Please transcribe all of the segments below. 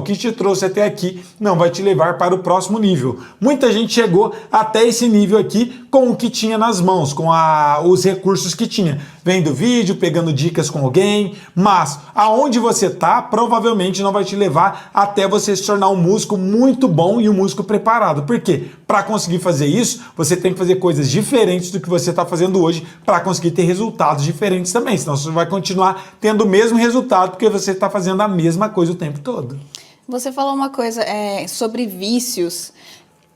que te trouxe até aqui não vai te levar para o próximo nível. Muita gente chegou até esse nível aqui com o que tinha nas mãos, com os recursos que tinha, vendo vídeo, pegando dicas com alguém, mas aonde você tá, provavelmente não vai te levar até você se tornar um músico muito bom e um músico preparado. Por quê? Para conseguir fazer isso, você tem que fazer coisas diferentes do que você está fazendo hoje para conseguir ter resultados diferentes também, senão você vai continuar tendo o mesmo resultado porque você está fazendo a mesma coisa o tempo todo. Você falou uma coisa sobre vícios.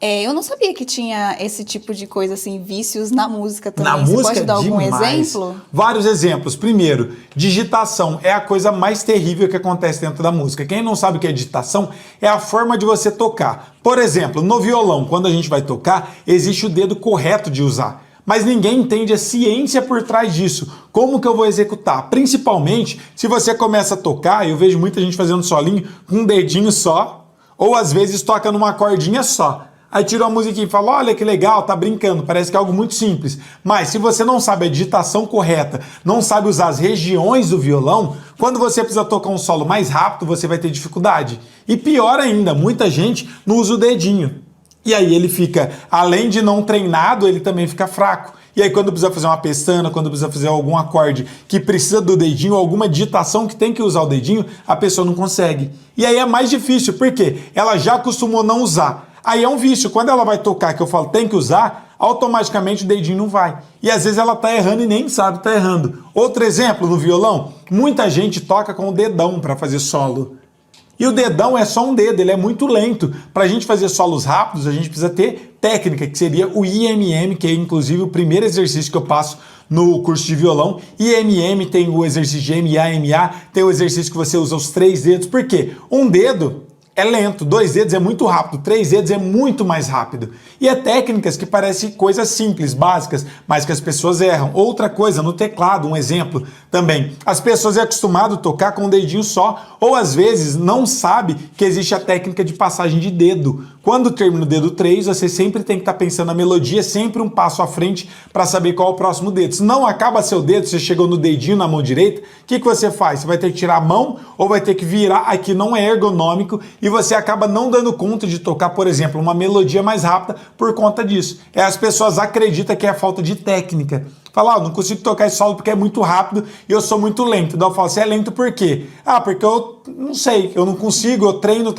Eu não sabia que tinha esse tipo de coisa, assim, vícios na música também. Na Você música, pode dar algum demais. exemplo? Vários exemplos. Primeiro, digitação é a coisa mais terrível que acontece dentro da música. Quem não sabe o que é digitação, é a forma de você tocar. Por exemplo, no violão, quando a gente vai tocar, existe o dedo correto de usar. Mas ninguém entende a ciência por trás disso. Como que eu vou executar? Principalmente se você começa a tocar, eu vejo muita gente fazendo solinho com um dedinho só, ou às vezes toca numa cordinha só. Aí tira uma musiquinha e fala, olha que legal, tá brincando, parece que é algo muito simples. Mas se você não sabe a digitação correta, não sabe usar as regiões do violão, quando você precisa tocar um solo mais rápido, você vai ter dificuldade. E pior ainda, muita gente não usa o dedinho. E aí ele fica, além de não treinado, ele também fica fraco. E aí quando precisa fazer uma pestana, quando precisa fazer algum acorde que precisa do dedinho, alguma digitação que tem que usar o dedinho, a pessoa não consegue. E aí é mais difícil, porque ela já acostumou não usar. Aí é um vício, quando ela vai tocar, que eu falo tem que usar, automaticamente o dedinho não vai. E às vezes ela tá errando e nem sabe que tá errando. Outro exemplo, no violão, muita gente toca com o dedão para fazer solo. E o dedão é só um dedo, ele é muito lento. Para a gente fazer solos rápidos, a gente precisa ter técnica, que seria o IMM, que é inclusive o primeiro exercício que eu passo no curso de violão. IMM tem o exercício de MA, tem o exercício que você usa os 3 dedos. Por quê? Um dedo é lento, 2 dedos é muito rápido, 3 dedos é muito mais rápido. E é técnicas que parecem coisas simples, básicas, mas que as pessoas erram. Outra coisa, no teclado, um exemplo também. As pessoas é acostumado a tocar com um dedinho só, ou às vezes não sabe que existe a técnica de passagem de dedo. Quando termina o dedo 3, você sempre tem que estar pensando na melodia, sempre um passo à frente para saber qual é o próximo dedo. Se não acaba seu dedo, você chegou no dedinho na mão direita, o que você faz? Você vai ter que tirar a mão ou vai ter que virar, aqui não é ergonômico, e você acaba não dando conta de tocar, por exemplo, uma melodia mais rápida por conta disso. As pessoas acreditam que é falta de técnica. Fala, não consigo tocar esse solo porque é muito rápido e eu sou muito lento. Então eu falo, você é lento por quê? Porque eu não sei, eu não consigo, eu treino,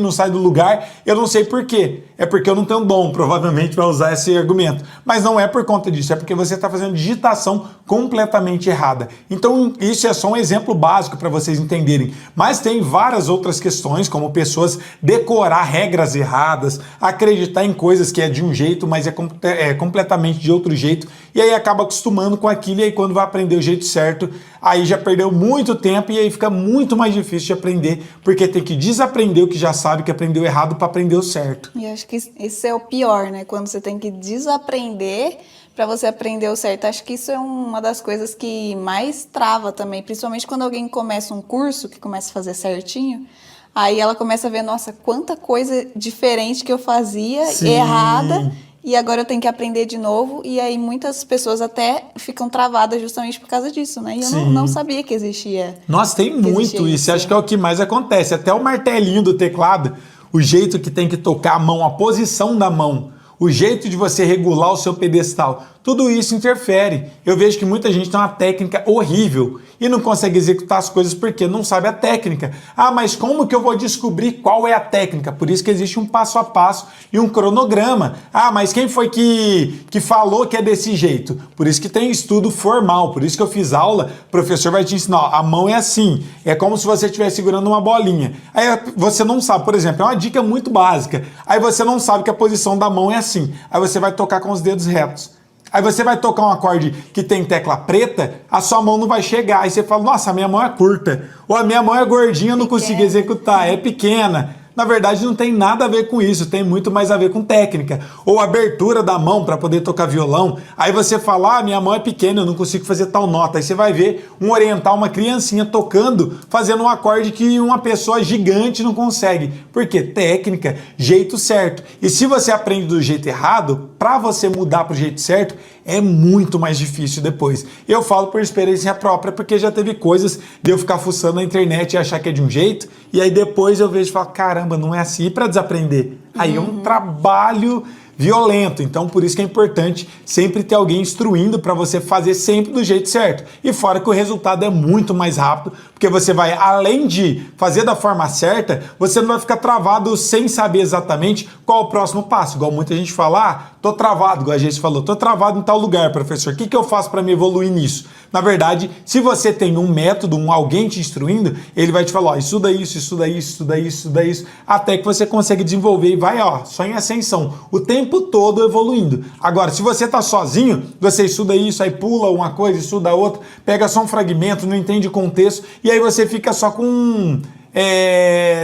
não saio do lugar, eu não sei por quê. É porque eu não tenho dom, provavelmente, para usar esse argumento. Mas não é por conta disso, é porque você está fazendo digitação completamente errada. Então isso é só um exemplo básico para vocês entenderem. Mas tem várias outras questões, como pessoas decorar regras erradas, acreditar em coisas que é de um jeito, mas é completamente de outro jeito, e aí acaba acostumando com aquilo, e aí quando vai aprender o jeito certo, aí já perdeu muito tempo e aí fica muito mais difícil de aprender, porque tem que desaprender o que já sabe que aprendeu errado para aprender o certo. E acho que isso é o pior, né? Quando você tem que desaprender para você aprender o certo. Acho que isso é uma das coisas que mais trava também, principalmente quando alguém começa um curso, que começa a fazer certinho, aí ela começa a ver, nossa, quanta coisa diferente que eu fazia, errada, e agora eu tenho que aprender de novo, e aí muitas pessoas até ficam travadas justamente por causa disso, né? E eu não sabia que existia. Nossa, tem muito isso, acho que é o que mais acontece. Até o martelinho do teclado, o jeito que tem que tocar a mão, a posição da mão, o jeito de você regular o seu pedestal, tudo isso interfere. Eu vejo que muita gente tem uma técnica horrível e não consegue executar as coisas porque não sabe a técnica. Mas como que eu vou descobrir qual é a técnica? Por isso que existe um passo a passo e um cronograma. Mas quem foi que falou que é desse jeito? Por isso que tem estudo formal, por isso que eu fiz aula, o professor vai te ensinar, a mão é assim, é como se você estivesse segurando uma bolinha. Aí você não sabe, por exemplo, é uma dica muito básica, aí você não sabe que a posição da mão é assim, aí você vai tocar com os dedos retos. Aí você vai tocar um acorde que tem tecla preta, a sua mão não vai chegar. Aí você fala, nossa, a minha mão é curta. Ou a minha mão é gordinha, eu não consigo executar, é pequena. Na verdade, não tem nada a ver com isso, tem muito mais a ver com técnica. Ou abertura da mão para poder tocar violão. Aí você fala, minha mão é pequena, eu não consigo fazer tal nota. Aí você vai ver um oriental, uma criancinha tocando, fazendo um acorde que uma pessoa gigante não consegue. Por quê? Técnica, jeito certo. E se você aprende do jeito errado, para você mudar para o jeito certo, é muito mais difícil depois. Eu falo por experiência própria, porque já teve coisas de eu ficar fuçando na internet e achar que é de um jeito, e aí depois eu vejo e falo, caramba, não é assim, e para desaprender? Aí é um trabalho violento, então por isso que é importante sempre ter alguém instruindo para você fazer sempre do jeito certo. E fora que o resultado é muito mais rápido, porque você vai, além de fazer da forma certa, você não vai ficar travado sem saber exatamente qual o próximo passo. Igual muita gente fala, tô travado, igual a gente falou, tô travado em tal lugar, professor, o que eu faço para me evoluir nisso? Na verdade, se você tem um método, alguém te instruindo, ele vai te falar, estuda isso, estuda isso, estuda isso, estuda isso, até que você consegue desenvolver e vai, só em ascensão, o tempo todo evoluindo. Agora, se você tá sozinho, você estuda isso, aí pula uma coisa, estuda outra, pega só um fragmento, não entende o contexto, e aí você fica só com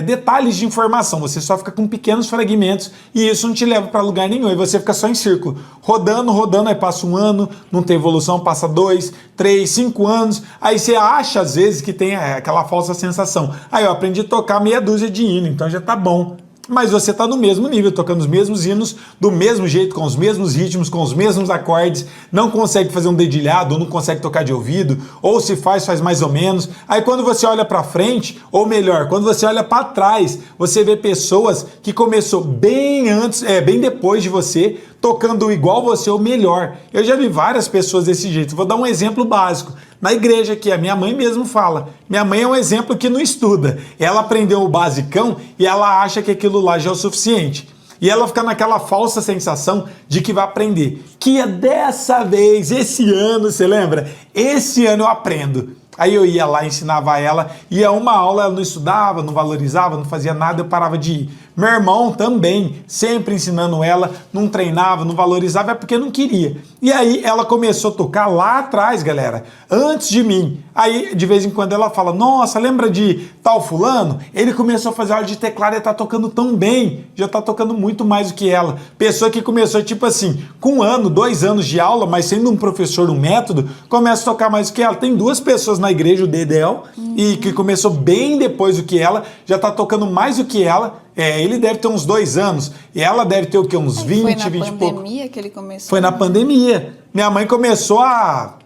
detalhes de informação, você só fica com pequenos fragmentos e isso não te leva para lugar nenhum, e você fica só em círculo, rodando, aí passa um ano, não tem evolução, passa 2, 3, 5 anos, aí você acha às vezes que tem aquela falsa sensação, aí eu aprendi a tocar meia dúzia de hino, então já tá bom. Mas você está no mesmo nível, tocando os mesmos hinos, do mesmo jeito, com os mesmos ritmos, com os mesmos acordes, não consegue fazer um dedilhado, ou não consegue tocar de ouvido, ou se faz mais ou menos. Aí quando você olha para frente, ou melhor, quando você olha para trás, você vê pessoas que começou bem antes, bem depois de você, tocando igual você ou melhor. Eu já vi várias pessoas desse jeito. Vou dar um exemplo básico. Na igreja aqui, a minha mãe mesmo fala. Minha mãe é um exemplo que não estuda. Ela aprendeu o basicão e ela acha que aquilo lá já é o suficiente. E ela fica naquela falsa sensação de que vai aprender. Que dessa vez, esse ano, você lembra? Esse ano eu aprendo. Aí eu ia lá, ensinava ela, ia uma aula, ela não estudava, não valorizava, não fazia nada, eu parava de ir. Meu irmão também, sempre ensinando ela, não treinava, não valorizava, é porque não queria. E aí ela começou a tocar lá atrás, galera, antes de mim. Aí, de vez em quando, ela fala, nossa, lembra de tal fulano? Ele começou a fazer aula de teclado e tá tocando tão bem, já tá tocando muito mais do que ela. Pessoa que começou, tipo assim, com 1 ano, 2 anos de aula, mas sendo um professor, um método, começa a tocar mais do que ela. Tem 2 pessoas na igreja, o Dedel, e que começou bem depois do que ela, já tá tocando mais do que ela. Ele deve ter uns 2 anos, e ela deve ter o quê? Uns 20, 20 e pouco. Foi na pandemia que ele começou? Foi na pandemia. Minha mãe começou há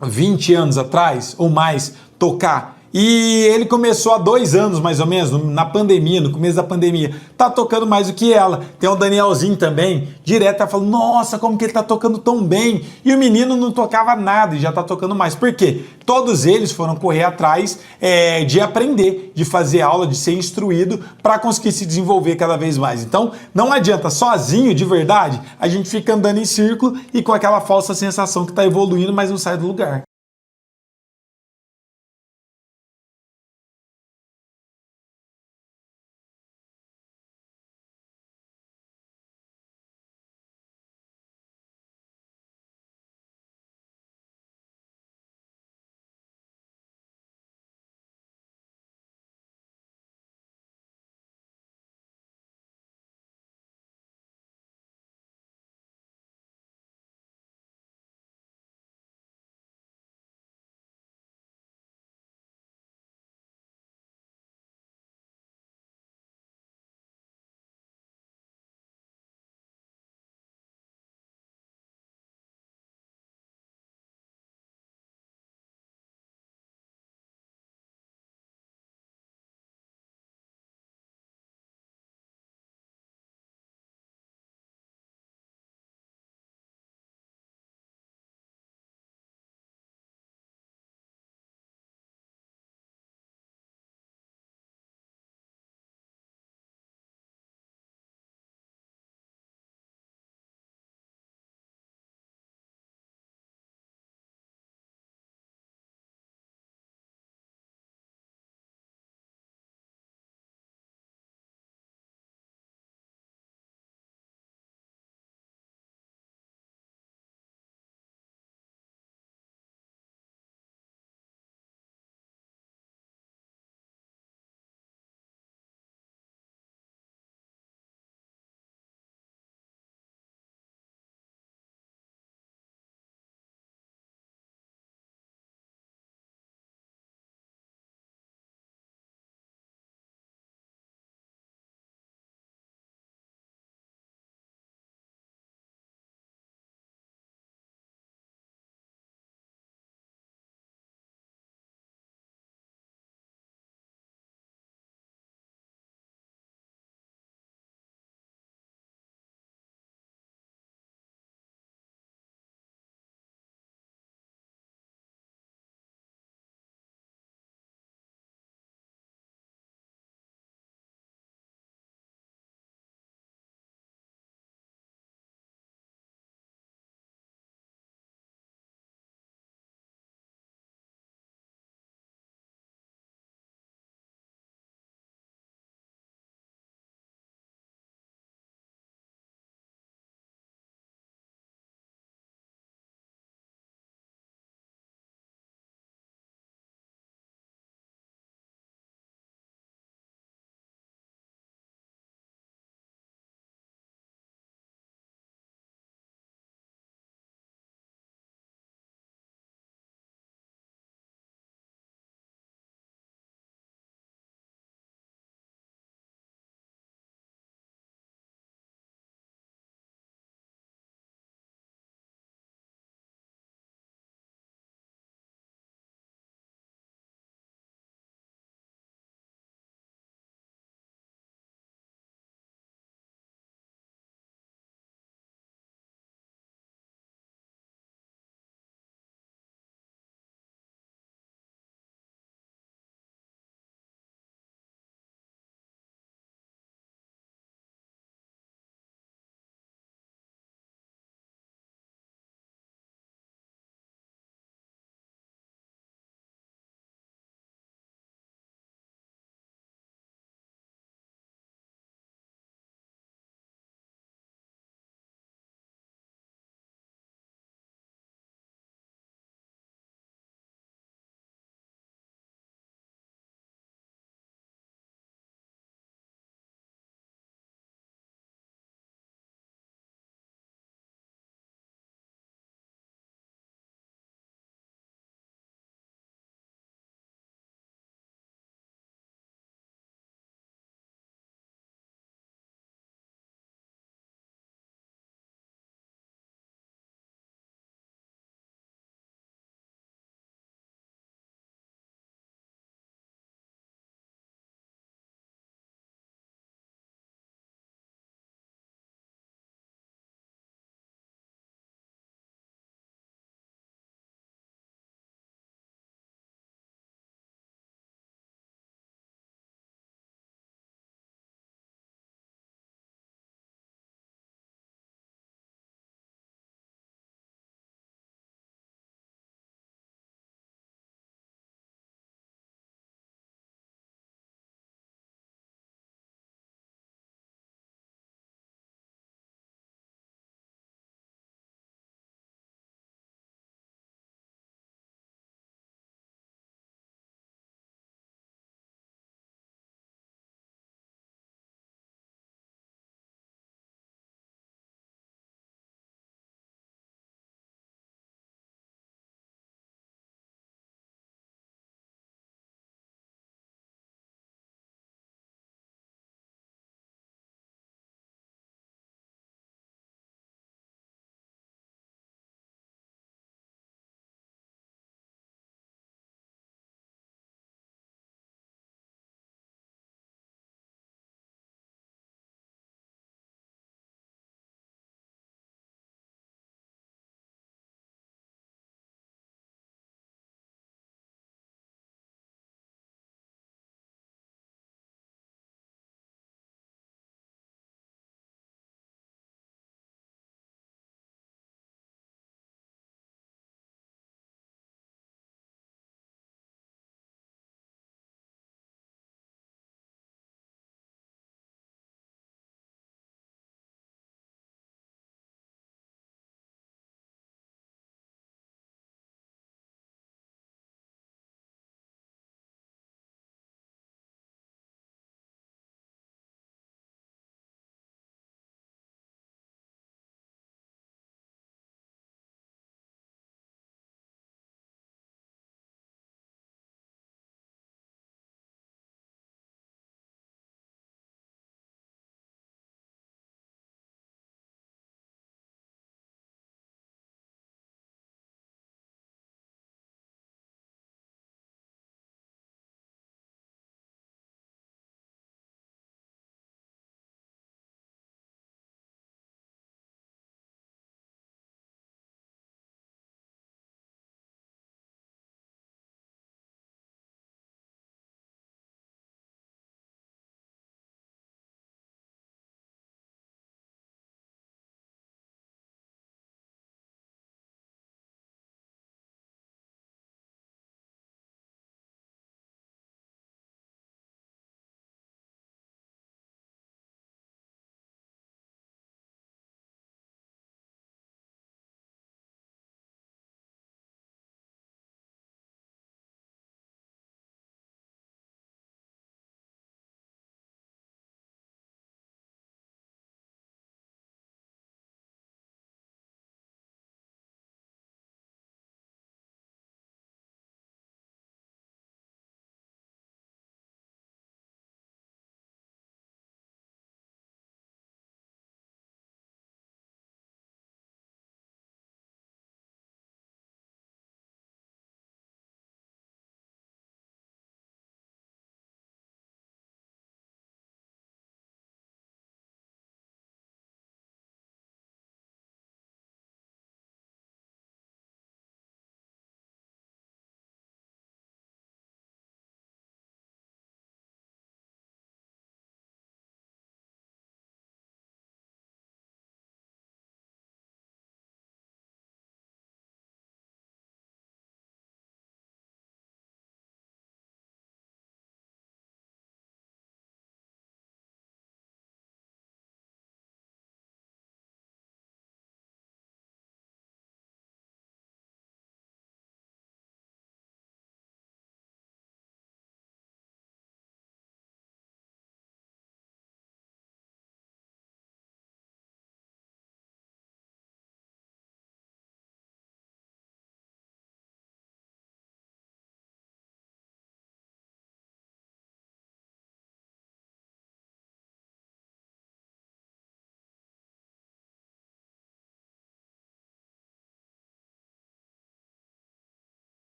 20 anos atrás, ou mais, tocar. E ele começou há 2 anos, mais ou menos, na pandemia, no começo da pandemia. Tá tocando mais do que ela. Tem o Danielzinho também, direto tá falando, nossa, como que ele tá tocando tão bem. E o menino não tocava nada e já tá tocando mais. Por quê? Todos eles foram correr atrás de aprender, de fazer aula, de ser instruído para conseguir se desenvolver cada vez mais. Então, não adianta, sozinho, de verdade, a gente fica andando em círculo e com aquela falsa sensação que tá evoluindo, mas não sai do lugar.